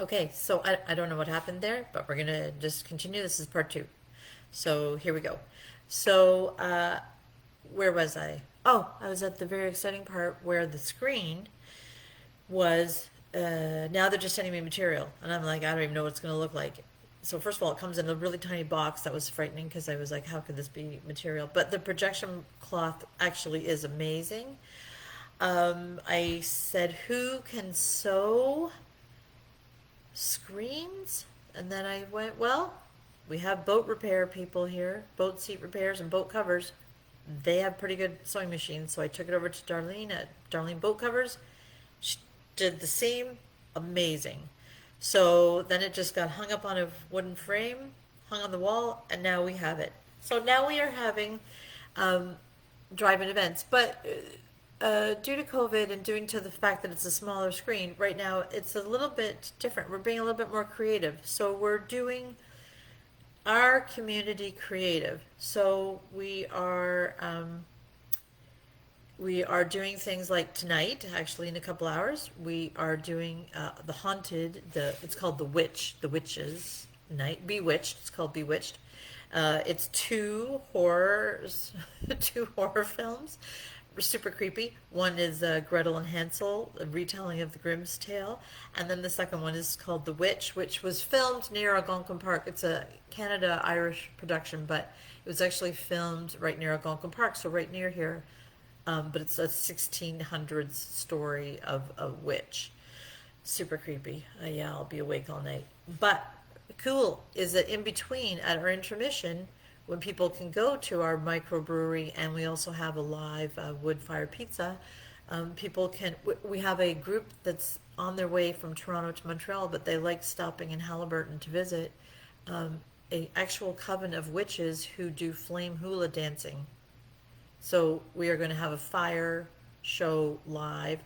Okay, so I don't know what happened there, but we're gonna just continue. This is part two. So here we go. So, where was I? Oh, I was at the very exciting part where the screen was, now they're just sending me material. And I'm like, I don't even know what it's gonna look like. So first of all, it comes in a really tiny box. That was frightening because I was like, how could this be material? But the projection cloth actually is amazing. I said, who can sew screens? And then I went, well, we have boat repair people here, boat seat repairs and boat covers. They have pretty good sewing machines. So I took it over to Darlene at Darlene Boat Covers. She did the same, amazing. So then it just got hung up on a wooden frame, hung on the wall, and now we have it. So now we are having um, drive-in events. But due to COVID and due to the fact that it's a smaller screen, right now it's a little bit different. We're being a little bit more creative. So we're doing our community creative. So we are doing things like tonight, actually in a couple hours, we are doing the haunted, it's called the Witches Night, Bewitched, it's called Bewitched. It's two horrors, two horror films, super creepy. One is Gretel and Hansel, a retelling of the Grimm's tale, and then the second one is called The Witch, which was filmed near Algonquin Park. It's a Canada-Irish production, but it was actually filmed right near Algonquin Park, so right near here. But it's a 1600s story of a witch. Super creepy. Yeah, I'll be awake all night. But cool is that in between, at our intermission, when people can go to our microbrewery, and we also have a live wood fire pizza, people can. We have a group that's on their way from Toronto to Montreal, but they like stopping in Halliburton to visit. A actual coven of witches who do flame hula dancing. So we are going to have a fire show live.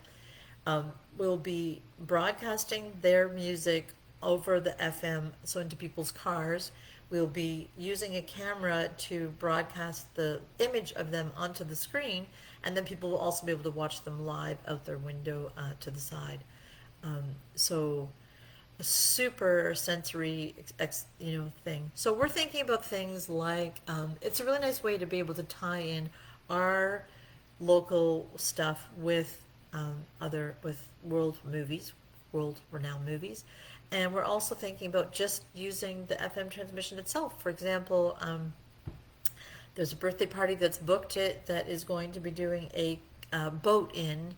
We'll be broadcasting their music over the FM, so into people's cars. We'll be using a camera to broadcast the image of them onto the screen, and then people will also be able to watch them live out their window to the side. So a super sensory thing. So we're thinking about things like it's a really nice way to be able to tie in our local stuff with other with world renowned movies, and we're also thinking about just using the FM transmission itself. For example, there's a birthday party that's booked it that is going to be doing a boat in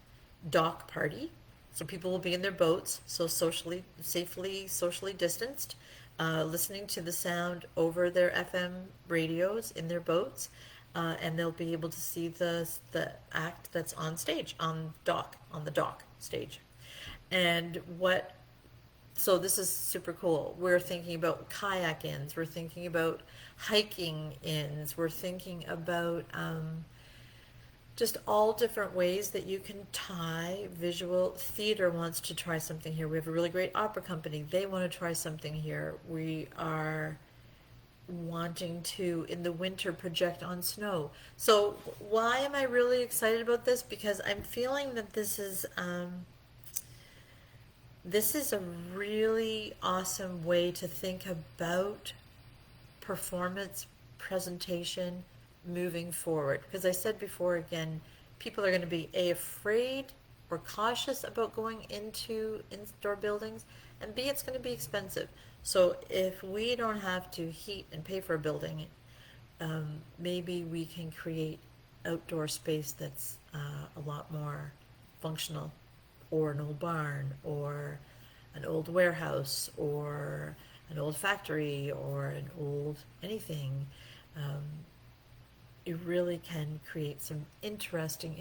dock party. So people will be in their boats, so socially distanced, listening to the sound over their FM radios in their boats, and they'll be able to see the act that's on stage on the dock stage. And what so this is super cool. We're thinking about kayak ins. We're thinking about hiking ins. We're thinking about just all different ways that you can tie visual. Theater wants to try something here. We have a really great opera company. They want to try something here. We are wanting to, in the winter, project on snow. So why am I really excited about this? Because I'm feeling that this is a really awesome way to think about performance presentation moving forward. Because I said before, again, people are going to be afraid or cautious about going into indoor buildings, and B, it's going to be expensive. So if we don't have to heat and pay for a building, maybe we can create outdoor space that's a lot more functional, or an old barn, or an old warehouse, or an old factory, or an old anything. Um, you really can create some interesting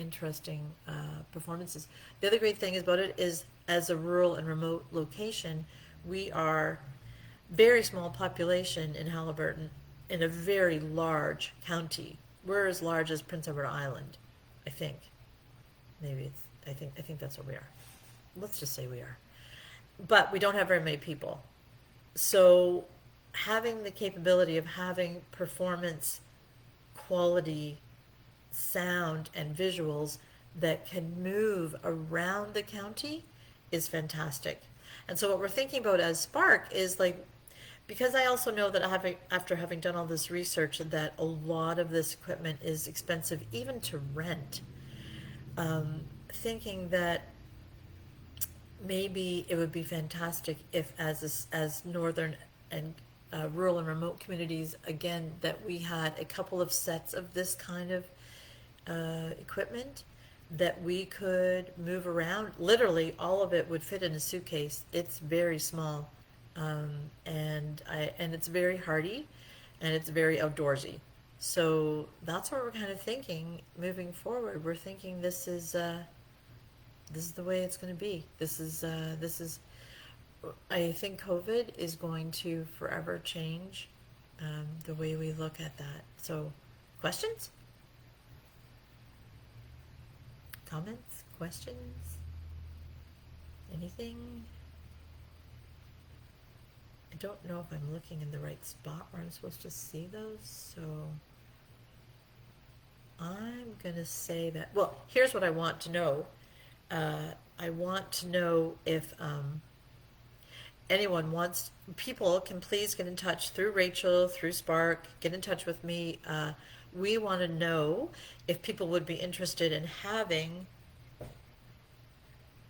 performances. The other great thing about it is, as a rural and remote location, we are very small population in Halliburton in a very large county. We're as large as Prince Edward Island, I think. Maybe it's, I think that's what we are. Let's just say we are. But we don't have very many people. So having the capability of having performance quality sound and visuals that can move around the county is fantastic. And so what we're thinking about as SPARC is like, because I also know that after having done all this research, that a lot of this equipment is expensive even to rent. Thinking that maybe it would be fantastic if, as northern and rural and remote communities, again, that we had a couple of sets of this kind of equipment that we could move around. Literally, all of it would fit in a suitcase. It's very small, and it's very hardy, and it's very outdoorsy. So that's what we're kind of thinking moving forward. We're thinking this is the way it's going to be. This is. I think COVID is going to forever change the way we look at that. So, questions? Comments? Questions? Anything? I don't know if I'm looking in the right spot where I'm supposed to see those, so I'm going to say that. Well, here's what I want to know. I want to know if anyone wants, people can please get in touch through Rachel, through SPARC, get in touch with me. We want to know if people would be interested in having,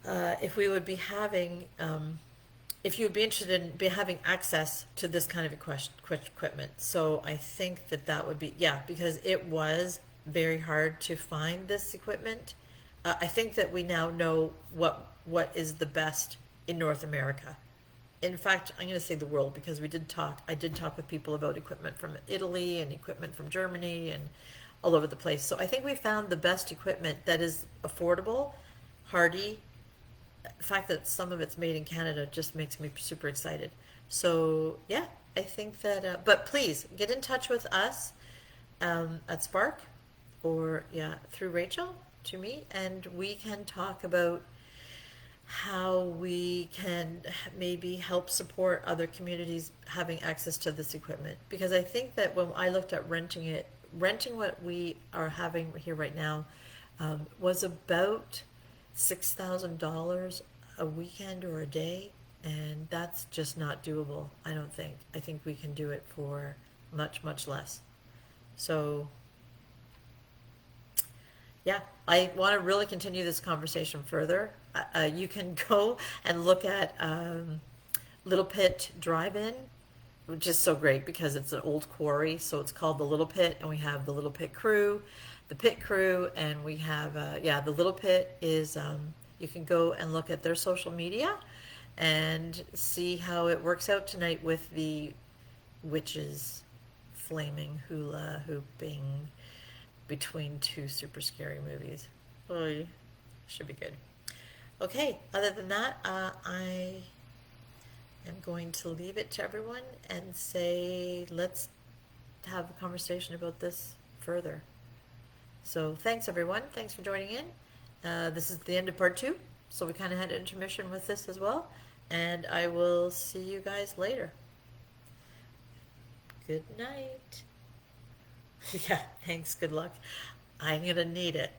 if we would be having, if you would be interested in having access to this kind of equipment. So I think that would be, yeah, because it was very hard to find this equipment. I think that we now know what is the best in North America. In fact, I'm going to say the world, because I did talk with people about equipment from Italy and equipment from Germany and all over the place. So I think we found the best equipment that is affordable, hardy. The fact that some of it's made in Canada just makes me super excited. So yeah, I think that, but please get in touch with us at SPARC, or yeah, through Rachel to me, and we can talk about how we can maybe help support other communities having access to this equipment. Because I think that when I looked at renting what we are having here right now was about $6,000 a weekend or a day, and that's just not doable, I don't think. I think we can do it for much, much less. So yeah, I want to really continue this conversation further. You can go and look at Little Pit Drive-In, which is so great because it's an old quarry. So it's called the Little Pit, and we have the Little Pit Crew, and we have, the Little Pit is, you can go and look at their social media and see how it works out tonight with the witches flaming hula hooping between two super scary movies. Oh, should be good. Okay, other than that, I am going to leave it to everyone and say, let's have a conversation about this further. So thanks, everyone. Thanks for joining in. This is the end of part 2, so we kind of had an intermission with this as well, and I will see you guys later. Good night. Yeah, thanks. Good luck. I'm going to need it.